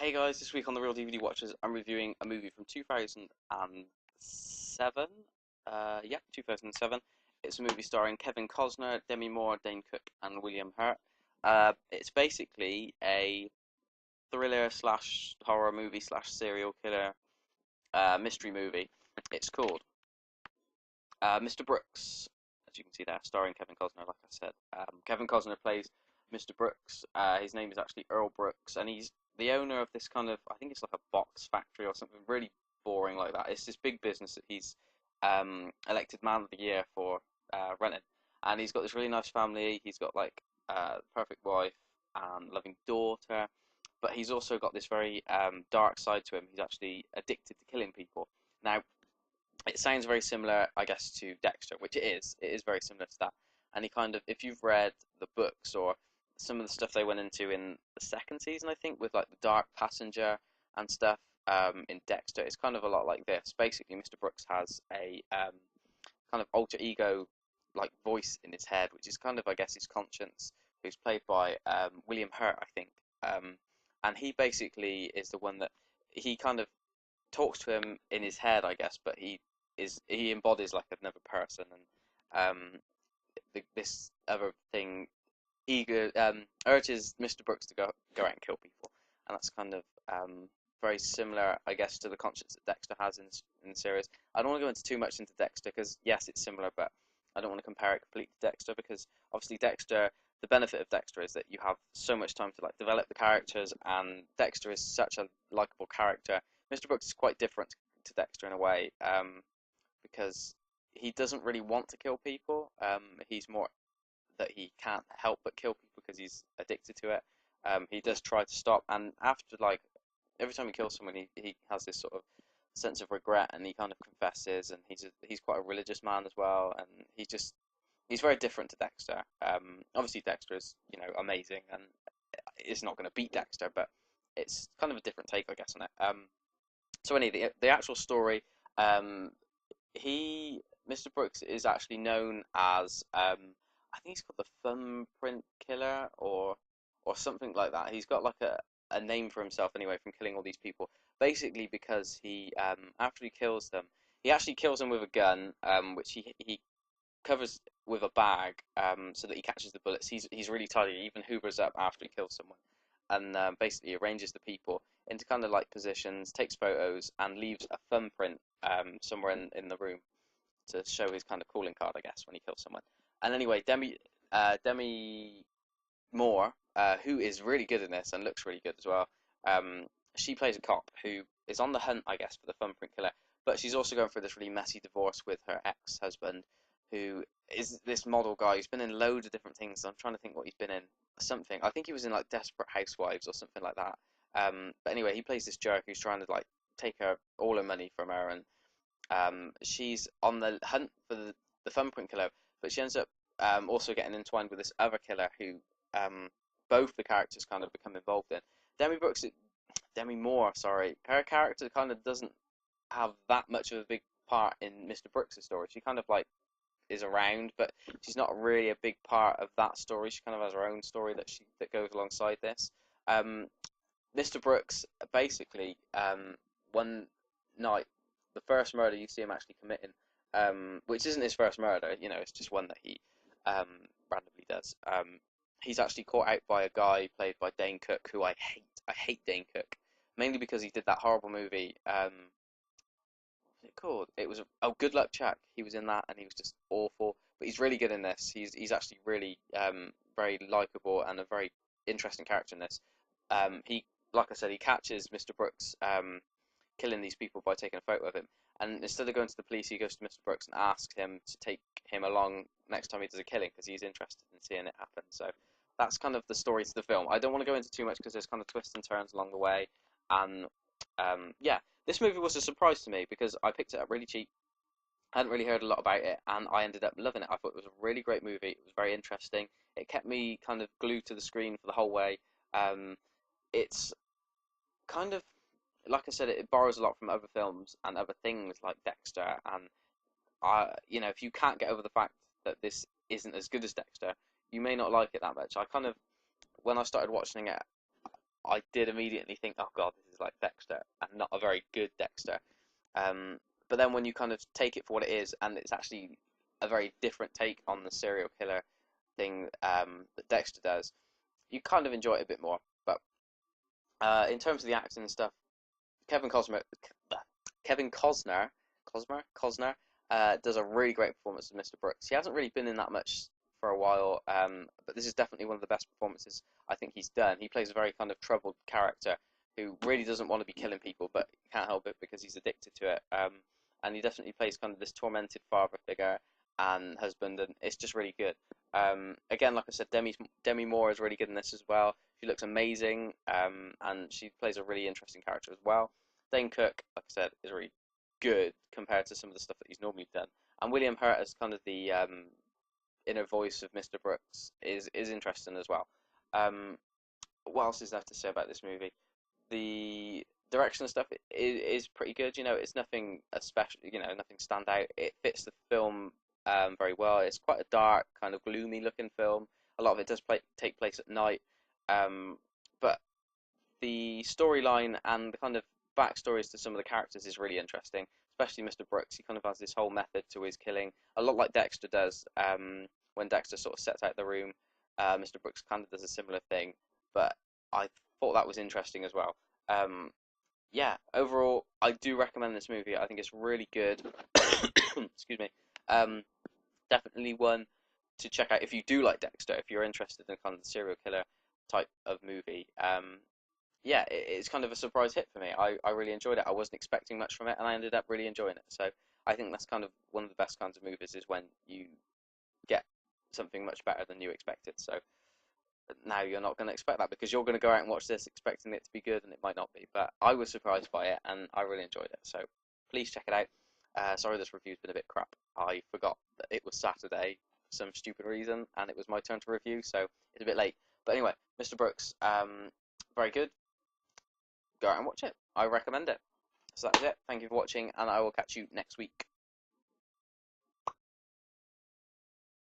Hey guys, this week on the Real DVD Watchers, I'm reviewing a movie from 2007. Yeah, 2007. It's a movie starring Kevin Costner, Demi Moore, Dane Cook, and William Hurt. It's basically a thriller slash horror movie slash serial killer mystery movie. It's called Mr. Brooks, as you can see there, starring Kevin Costner, like I said. Kevin Costner plays Mr. Brooks. His name is actually Earl Brooks, and he's the owner of this kind of, I think it's like a box factory or something really boring like that. It's this big business that he's elected Man of the Year for running. And he's got this really nice family. He's got like perfect wife and loving daughter, but he's also got this very dark side to him. He's actually addicted to killing people. Now, it sounds very similar, I guess, to Dexter, which it is. It is very similar to that. And he kind of, if you've read the books or some of the stuff they went into in the second season, I think, with like the Dark Passenger and stuff in Dexter, it's kind of a lot like this. Basically, Mr. Brooks has a kind of alter ego like voice in his head, which is kind of, I guess, his conscience, who's played by William Hurt, I think. And he basically is the one that he kind of talks to him in his head, I guess, but he embodies like another person, and this other thing urges Mr. Brooks to go out and kill people, and that's kind of very similar, I guess, to the conscience that Dexter has in the series. I don't want to go into too much into Dexter because yes, it's similar, but I don't want to compare it completely to Dexter because obviously Dexter. The benefit of Dexter is that you have so much time to like develop the characters, and Dexter is such a likable character. Mr. Brooks is quite different to Dexter in a way, because he doesn't really want to kill people. He's more that he can't help but kill people because he's addicted to it. He does try to stop, and after like every time he kills someone, he has this sort of sense of regret, and he kind of confesses, and he's quite a religious man as well, and he's very different to Dexter. Obviously Dexter is amazing, and it's not going to beat Dexter, but it's kind of a different take, I guess, on it. So anyway, the actual story, um, Mr. Brooks is actually known as I think he's called the Thumbprint Killer or something like that. He's got like a name for himself anyway from killing all these people. Basically because he after he kills them, he actually kills them with a gun, which he covers with a bag so that he catches the bullets. He's really tidy. He even hoovers up after he kills someone, and basically arranges the people into kind of like positions, takes photos, and leaves a thumbprint somewhere in the room to show his kind of calling card, I guess, when he kills someone. And anyway, Demi Moore, who is really good in this and looks really good as well. She plays a cop who is on the hunt, I guess, for the thumbprint killer, but she's also going through this really messy divorce with her ex-husband, who is this model guy who's been in loads of different things. I'm trying to think what he's been in. Something. I think he was in like Desperate Housewives or something like that. But anyway, he plays this jerk who's trying to like take her all her money from her, and she's on the hunt for the thumbprint killer, but she ends up also getting entwined with this other killer who both the characters kind of become involved in. Demi Moore, sorry, her character kind of doesn't have that much of a big part in Mr. Brooks' story. She kind of like is around, but she's not really a big part of that story. She kind of has her own story that goes alongside this. Um, Mr. Brooks basically one night, the first murder you see him actually committing, which isn't his first murder, it's just one that he um, randomly does. He's actually caught out by a guy played by Dane Cook, who I hate. I hate Dane Cook, mainly because he did that horrible movie. What was it called? It was Good Luck Chuck. He was in that, and he was just awful. But he's really good in this. He's actually really very likable and a very interesting character in this. He, like I said, he catches Mr. Brooks killing these people by taking a photo of him. And instead of going to the police, he goes to Mr. Brooks and asks him to take him along next time he does a killing because he's interested in seeing it happen. So that's kind of the story to the film. I don't want to go into too much because there's kind of twists and turns along the way. And yeah, this movie was a surprise to me because I picked it up really cheap. I hadn't really heard a lot about it, and I ended up loving it. I thought it was a really great movie. It was very interesting. It kept me kind of glued to the screen for the whole way. Um, it's kind of, like I said, it borrows a lot from other films and other things like Dexter. And if you can't get over the fact that this isn't as good as Dexter, you may not like it that much. I kind of, when I started watching it, I did immediately think, oh god, this is like Dexter, and not a very good Dexter. Um, but then when you kind of take it for what it is, and it's actually a very different take on the serial killer thing that Dexter does, you kind of enjoy it a bit more. But in terms of the acting and stuff, Kevin Costner, Kevin Costner, Cosner does a really great performance as Mr. Brooks. He hasn't really been in that much for a while, but this is definitely one of the best performances I think he's done. He plays a very kind of troubled character who really doesn't want to be killing people, but can't help it because he's addicted to it. And he definitely plays kind of this tormented father figure and husband, and it's just really good. Again, like I said, Demi Moore is really good in this as well. She looks amazing, and she plays a really interesting character as well. Dane Cook, like I said, is really good compared to some of the stuff that he's normally done. And William Hurt as kind of the inner voice of Mr. Brooks is interesting as well. Um, what else is there to say about this movie? The direction and stuff is pretty good. You know, it's nothing special. You know, nothing stand out. It fits the film very well. It's quite a dark, kind of gloomy looking film. A lot of it does take place at night, but the storyline and the kind of backstories to some of the characters is really interesting, especially Mr. Brooks. He kind of has this whole method to his killing, a lot like Dexter does. When Dexter sort of sets out the room, Mr. Brooks kind of does a similar thing, but I thought that was interesting as well. Um, yeah, overall, I do recommend this movie. I think it's really good. Excuse me. Um, Definitely one to check out if you do like Dexter, if you're interested in kind of the serial killer type of movie. Yeah, it's kind of a surprise hit for me. I really enjoyed it. I wasn't expecting much from it, and I ended up really enjoying it. So I think that's kind of one of the best kinds of movies is when you get something much better than you expected. So now you're not going to expect that because you're going to go out and watch this expecting it to be good, and it might not be. But I was surprised by it, and I really enjoyed it. So please check it out. Sorry this review's been a bit crap. I forgot that it was Saturday for some stupid reason, and it was my turn to review, so it's a bit late. But anyway, Mr. Brooks, very good. Go out and watch it. I recommend it. So that's it. Thank you for watching, and I will catch you next week.